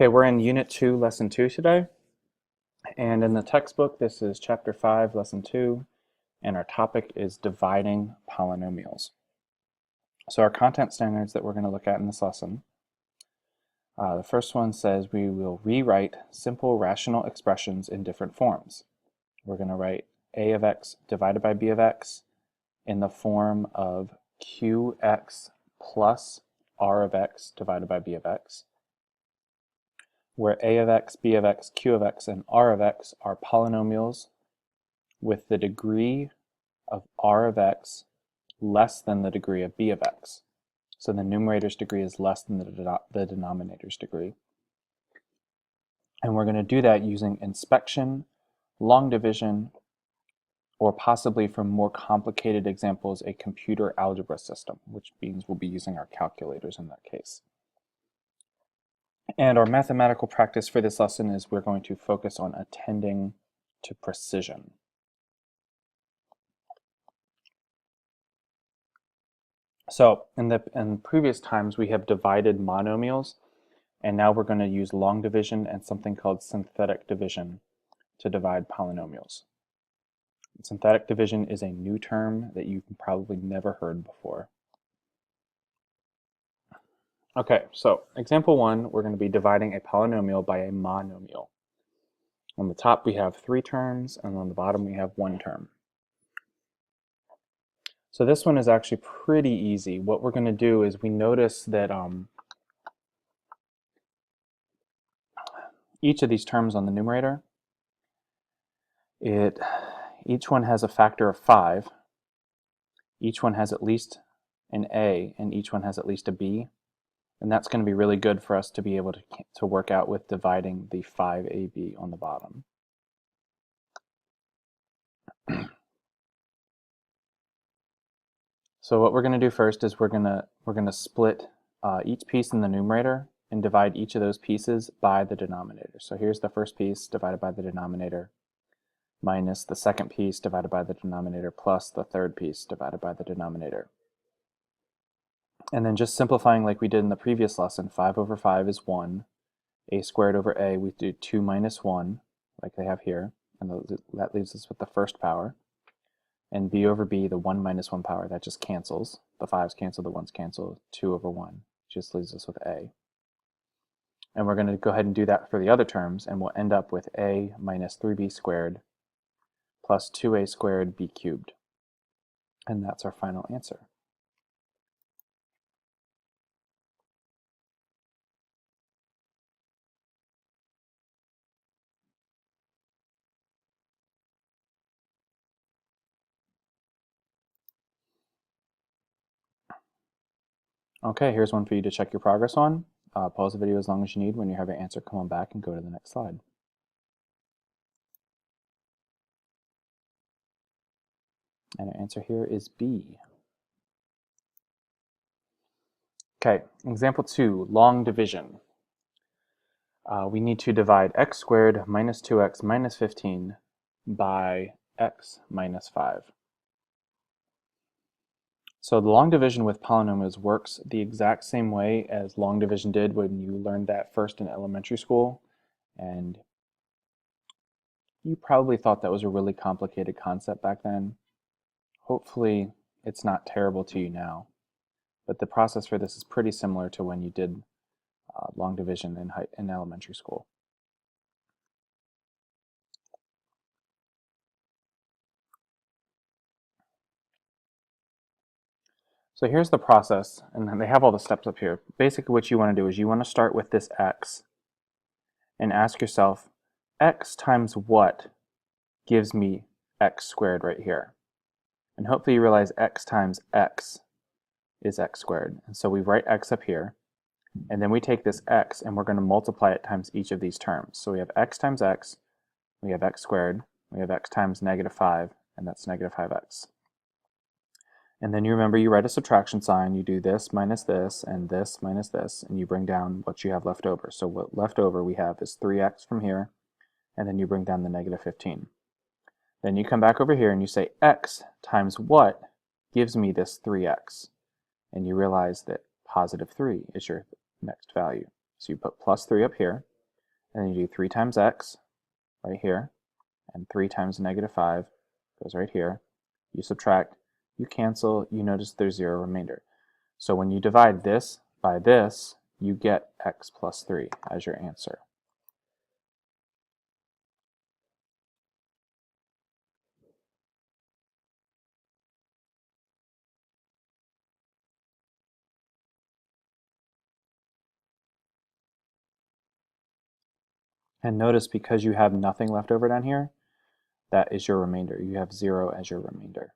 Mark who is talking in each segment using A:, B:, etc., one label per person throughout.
A: Okay, we're in Unit 2, Lesson 2 today, and in the textbook this is Chapter 5, Lesson 2, and our topic is dividing polynomials. So our content standards that we're going to look at in this lesson, the first one says we will rewrite simple rational expressions in different forms. We're going to write a of x divided by b of x in the form of qx plus r of x divided by b of x, where a of x, b of x, q of x, and r of x are polynomials with the degree of r of x less than the degree of b of x. So the numerator's degree is less than the denominator's degree. And we're going to do that using inspection, long division, or possibly for more complicated examples, a computer algebra system, which means we'll be using our calculators in that case. And our mathematical practice for this lesson is we're going to focus on attending to precision. So in previous times we have divided monomials, and now we're going to use long division and something called synthetic division to divide polynomials. Synthetic division is a new term that you've probably never heard before. Okay, so example 1, we're going to be dividing a polynomial by a monomial. On the top we have 3 terms, and on the bottom we have 1 term. So this one is actually pretty easy. What we're going to do is we notice that each of these terms on the numerator, each one has a factor of 5, each one has at least an a, and each one has at least a b. And that's going to be really good for us to be able to work out with dividing the 5ab on the bottom. So what we're going to do first is we're going to split each piece in the numerator and divide each of those pieces by the denominator. So here's the first piece divided by the denominator, minus the second piece divided by the denominator, plus the third piece divided by the denominator. And then just simplifying like we did in the previous lesson, 5 over 5 is 1. A squared over a, we do 2 minus 1, like they have here, and that leaves us with the first power. And b over b, the 1 minus 1 power, that just cancels. The 5's cancel, the 1's cancel, 2 over 1 just leaves us with a. And we're going to go ahead and do that for the other terms, and we'll end up with a minus 3b squared plus 2a squared b cubed. And that's our final answer. Okay, here's one for you to check your progress on. Pause the video as long as you need. When you have your answer, come on back and go to the next slide. And our answer here is B. Okay, example 2, long division. We need to divide x squared minus 2x minus 15 by x minus 5. So the long division with polynomials works the exact same way as long division did when you learned that first in elementary school. And you probably thought that was a really complicated concept back then. Hopefully it's not terrible to you now. But the process for this is pretty similar to when you did long division in elementary school. So here's the process, and they have all the steps up here. Basically what you want to do is you want to start with this x and ask yourself, x times what gives me x squared right here? And hopefully you realize x times x is x squared. And so we write x up here, and then we take this x and we're going to multiply it times each of these terms. So we have x times x, we have x squared, we have x times negative 5, and that's negative 5x. And then you remember you write a subtraction sign, you do this minus this, and this minus this, and you bring down what you have left over. So what left over we have is 3x from here, and then you bring down the negative 15. Then you come back over here and you say x times what gives me this 3x? And you realize that positive 3 is your next value. So you put plus 3 up here, and then you do 3 times x right here, and 3 times negative 5 goes right here. You subtract, you cancel, you notice there's 0 remainder. So when you divide this by this, you get x plus 3 as your answer. And notice, because you have nothing left over down here, that is your remainder. You have 0 as your remainder.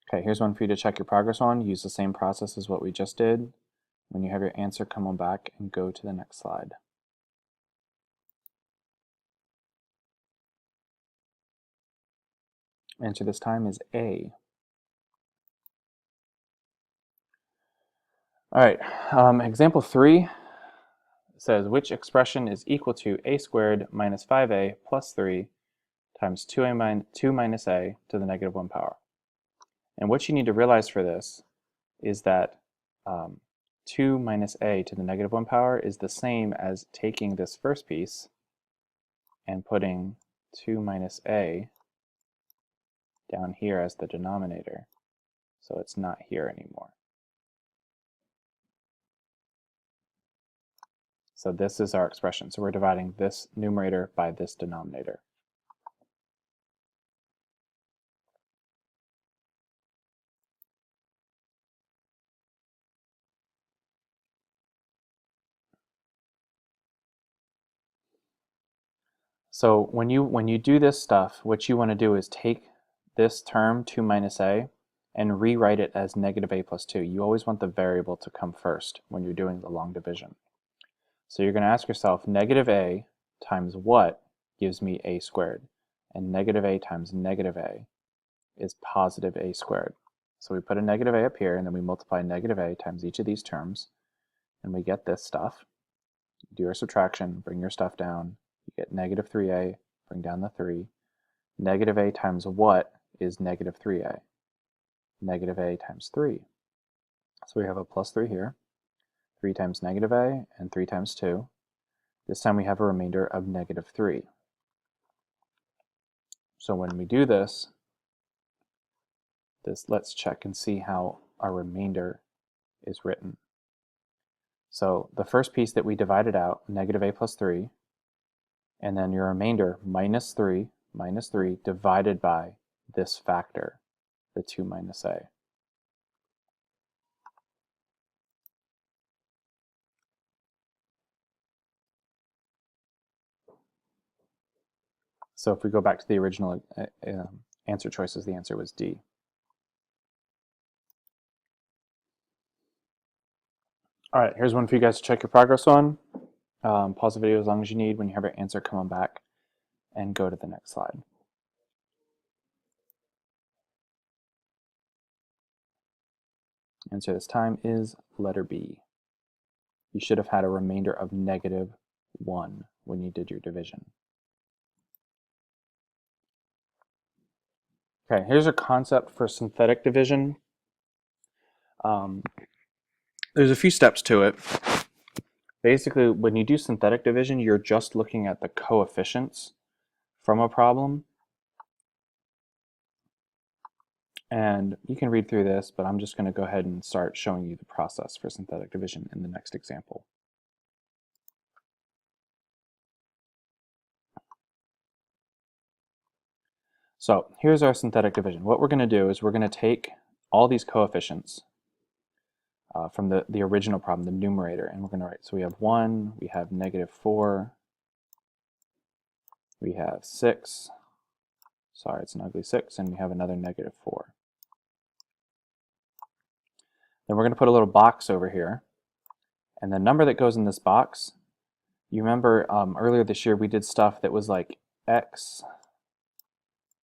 A: Okay, here's one for you to check your progress on. Use the same process as what we just did. When you have your answer, come on back and go to the next slide. Answer this time is A. All right, example 3 says, which expression is equal to a squared minus 5a plus 3 times 2 minus a to the negative 1 power. And what you need to realize for this is that 2 minus a to the negative 1 power is the same as taking this first piece and putting 2 minus a down here as the denominator. So it's not here anymore. So this is our expression. So we're dividing this numerator by this denominator. So when you do this stuff, what you want to do is take this term, 2 minus a, and rewrite it as negative a plus 2. You always want the variable to come first when you're doing the long division. So you're going to ask yourself, negative a times what gives me a squared? And negative a times negative a is positive a squared. So we put a negative a up here, and then we multiply negative a times each of these terms, and we get this stuff. Do your subtraction, bring your stuff down, you get negative 3a, bring down the 3. Negative a times what is negative 3a? Negative a times 3. So we have a plus 3 here. 3 times negative a, and 3 times 2. This time we have a remainder of negative 3. So when we do this, let's check and see how our remainder is written. So the first piece that we divided out, negative a plus 3, and then your remainder, minus 3 divided by this factor, the 2 minus a. So if we go back to the original answer choices, the answer was D. All right, here's one for you guys to check your progress on. Pause the video as long as you need. When you have your answer, come on back and go to the next slide. Answer this time is letter B. You should have had a remainder of negative 1 when you did your division. Okay, here's a concept for synthetic division. There's a few steps to it. Basically, when you do synthetic division, you're just looking at the coefficients from a problem. And you can read through this, but I'm just going to go ahead and start showing you the process for synthetic division in the next example. So here's our synthetic division. What we're going to do is we're going to take all these coefficients from the original problem, the numerator, and we're going to write. So we have 1, we have negative 4, we have 6, sorry, it's an ugly 6, and we have another negative 4. Then we're going to put a little box over here, and the number that goes in this box, you remember earlier this year we did stuff that was like x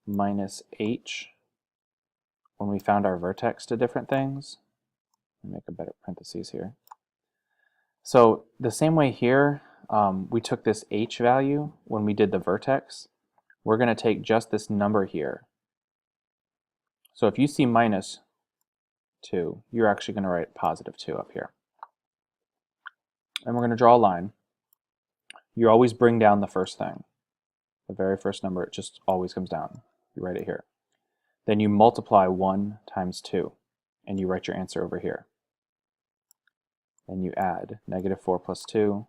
A: minus h when we found our vertex to different things. Let me make a better parentheses here. So the same way here, we took this h value when we did the vertex. We're going to take just this number here. So if you see minus 2, you're actually going to write positive 2 up here. and we're going to draw a line. You always bring down the first thing. The very first number, it just always comes down. You write it here. Then you multiply 1 times 2, and you write your answer over here. Then you add -4 plus 2,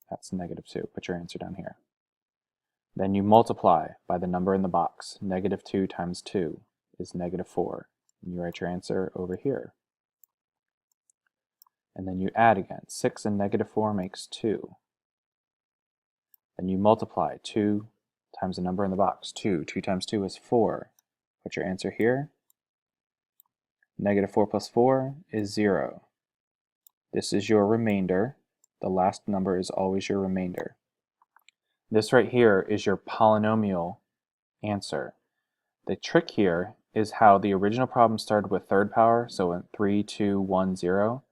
A: that's -2. Put your answer down here. Then you multiply by the number in the box. -2 times 2 is -4, and you write your answer over here. And then you add again. 6 and -4 makes 2. Then you multiply 2 times the number in the box. 2 times 2 is 4. Put your answer here. -4 plus 4 is 0. This is your remainder. The last number is always your remainder. This right here is your polynomial answer. The trick here is how the original problem started with third power, so in 3, 2, 1, 0.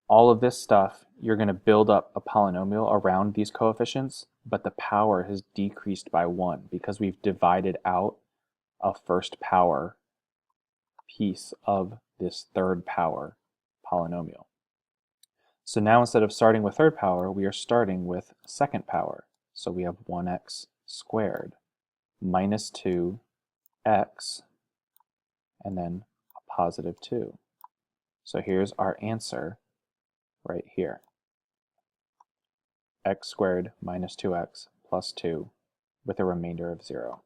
A: All of this stuff, you're going to build up a polynomial around these coefficients, but the power has decreased by 1 because we've divided out a first power piece of this third power polynomial. So now instead of starting with third power, we are starting with second power. So we have 1x squared minus 2x and then a positive 2. So here's our answer right here. X squared minus 2x plus 2 with a remainder of 0.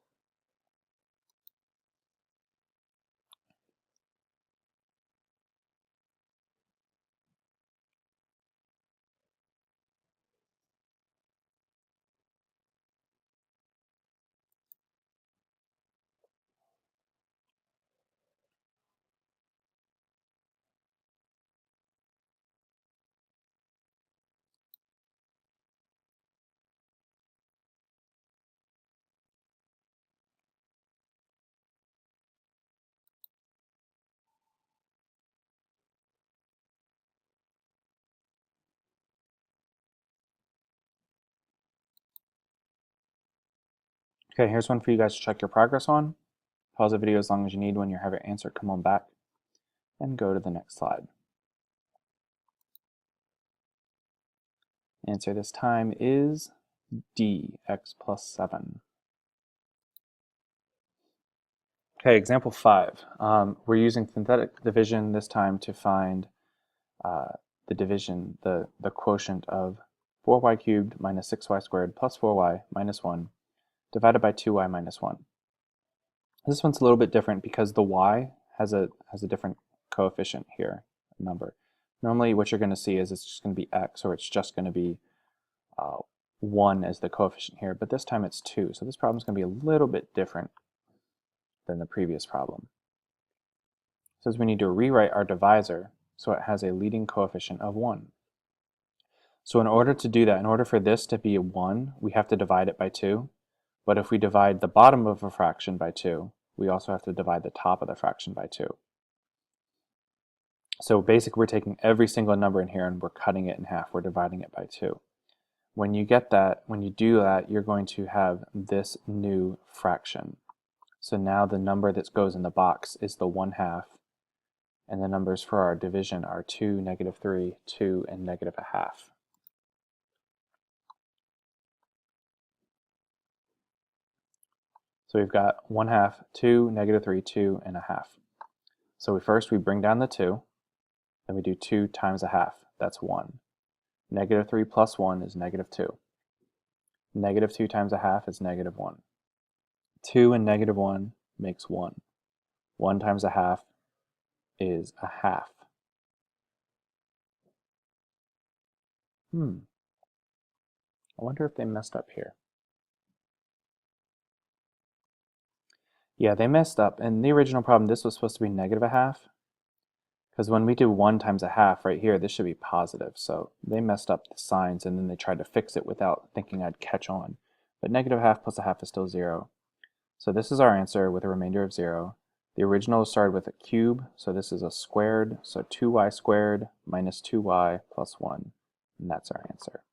A: Okay, here's one for you guys to check your progress on. Pause the video as long as you need. When you have your answer, come on back and go to the next slide. Answer this time is D, x plus 7. Okay, example 5. We're using synthetic division this time to find the division, the quotient of 4y cubed minus 6y squared plus 4y minus 1 divided by 2y minus 1. This one's a little bit different because the y has a different coefficient here, number. Normally what you're going to see is it's just going to be x, or it's just going to be 1 as the coefficient here, but this time it's 2. So this problem is going to be a little bit different than the previous problem. It says we need to rewrite our divisor so it has a leading coefficient of 1. So in order to do that, in order for this to be a 1, we have to divide it by 2. But if we divide the bottom of a fraction by 2, we also have to divide the top of the fraction by 2. So basically we're taking every single number in here and we're cutting it in half. We're dividing it by 2. When you get that, when you do that, you're going to have this new fraction. So now the number that goes in the box is the 1/2, and the numbers for our division are 2, -3, 2, and -1/2. So we've got 1/2, 2, -3, 2, and 1/2. So first we bring down the 2, then we do 2 times 1/2, that's 1. -3 plus 1 is -2. -2 times 1/2 is -1. 2 and -1 makes 1. 1 times 1/2 is 1/2. I wonder if they messed up here. Yeah, they messed up. In the original problem, this was supposed to be -1/2. Because when we do 1 times 1/2 right here, this should be positive. So they messed up the signs and then they tried to fix it without thinking I'd catch on. But -1/2 plus 1/2 is still 0. So this is our answer with a remainder of 0. The original started with a cube, so this is a squared. So 2y squared minus 2y plus 1. And that's our answer.